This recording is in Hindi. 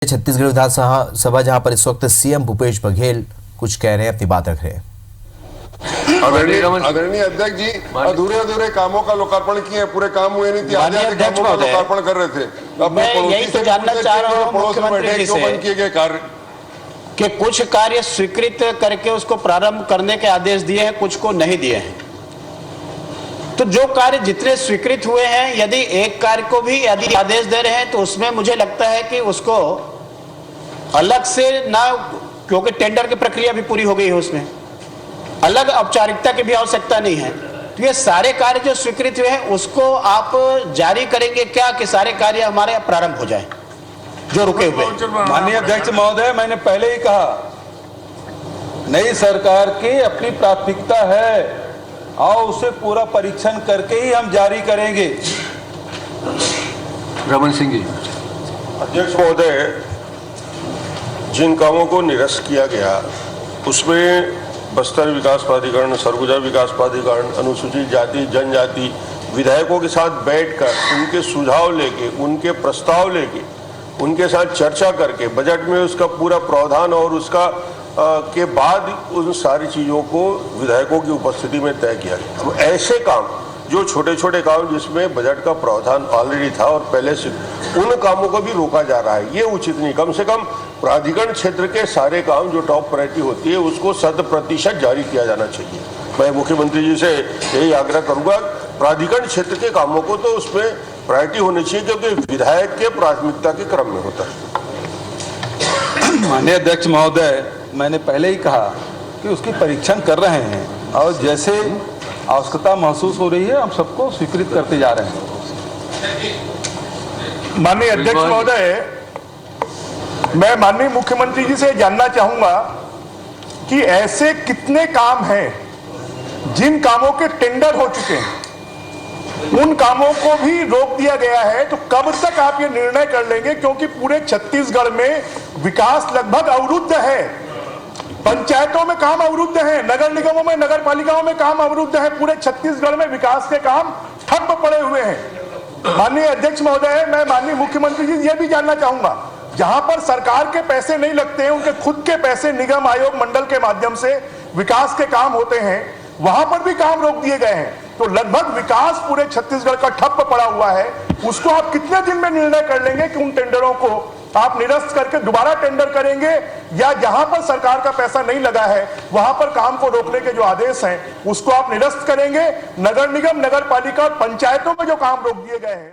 छत्तीसगढ़ विधानसभा जहां पर इस वक्त सीएम भूपेश बघेल कुछ कह रहे हैं, अपनी बात रख रहे हैं। आदरणीय अध्यक्ष जी, अधूरे कामों का लोकार्पण किए, पूरे काम हुए नहीं थे, आधे कामों का लोकार्पण कर रहे थे। मैं यही तो जानना चाह रहा हूँ मुख्यमंत्री जी से किए गए कार्य कि कुछ कार्य स्वीकृत करके उसको प्रारंभ करने के आदेश दिए हैं, कुछ को नहीं दिए हैं। तो जो कार्य जितने स्वीकृत हुए हैं, यदि एक कार्य को भी यदि आदेश दे रहे हैं तो उसमें मुझे लगता है कि उसको अलग से ना, क्योंकि टेंडर की प्रक्रिया भी पूरी हो गई है, उसमें अलग औपचारिकता की भी आवश्यकता नहीं है। तो ये सारे कार्य जो स्वीकृत हुए हैं उसको आप जारी करेंगे क्या, कि सारे कार्य हमारे प्रारंभ हो जाए जो रुके हुए? माननीय अध्यक्ष महोदय, मैंने पहले ही कहा, नई सरकार की अपनी प्राथमिकता है और उसे पूरा परीक्षण करके ही हम जारी करेंगे। रमन सिंह जी। अध्यक्ष महोदय, जिन कामों को निरस्त किया गया उसमें बस्तर विकास प्राधिकरण, सरगुजा विकास प्राधिकरण, अनुसूचित जाति जनजाति विधायकों के साथ बैठकर उनके सुझाव लेके, उनके प्रस्ताव लेके, उनके साथ चर्चा करके बजट में उसका पूरा प्रावधान और उसका के बाद उन सारी चीज़ों को विधायकों की उपस्थिति में तय किया गया। अब ऐसे काम जो छोटे छोटे काम जिसमें बजट का प्रावधान ऑलरेडी था और पहले से, उन कामों को भी रोका जा रहा है, ये उचित नहीं। कम से कम प्राधिकरण क्षेत्र के सारे काम जो टॉप प्रायोरिटी होती है उसको 100% जारी किया जाना चाहिए। मैं मुख्यमंत्री जी से यही आग्रह करूंगा, प्राधिकरण क्षेत्र के कामों को तो उसमें प्रायोरिटी होनी चाहिए, क्योंकि विधायक के प्राथमिकता के क्रम में होता है। माननीय अध्यक्ष महोदय, मैंने पहले ही कहा कि उसकी परीक्षण कर रहे हैं और जैसे आवश्यकता महसूस हो रही है हम सबको स्वीकृत करते जा रहे हैं। माननीय अध्यक्ष महोदय, मैं माननीय मुख्यमंत्री जी से जानना चाहूंगा कि ऐसे कितने काम हैं जिन कामों के टेंडर हो चुके हैं, उन कामों को भी रोक दिया गया है। तो कब तक आप ये निर्णय कर लेंगे, क्योंकि पूरे छत्तीसगढ़ में विकास लगभग अवरुद्ध है। पंचायतों में काम अवरुद्ध है, नगर निगमों में, नगर पालिकाओं में काम अवरुद्ध है। पूरे छत्तीसगढ़ में विकास के काम ठप पड़े हुए हैं। माननीय अध्यक्ष महोदय, मैं माननीय मुख्यमंत्री जी ये भी जानना चाहूंगा, जहां पर सरकार के पैसे नहीं लगते हैं, उनके खुद के पैसे निगम आयोग मंडल के माध्यम से विकास के काम होते हैं, वहां पर भी काम रोक दिए गए हैं। तो लगभग विकास पूरे छत्तीसगढ़ का ठप्प पड़ा हुआ है। उसको आप कितने दिन में निर्णय कर लेंगे कि उन टेंडरों को आप निरस्त करके दोबारा टेंडर करेंगे, या जहां पर सरकार का पैसा नहीं लगा है वहां पर काम को रोकने के जो आदेश हैं उसको आप निरस्त करेंगे? नगर निगम, नगर पालिका और पंचायतों में जो काम रोक दिए गए हैं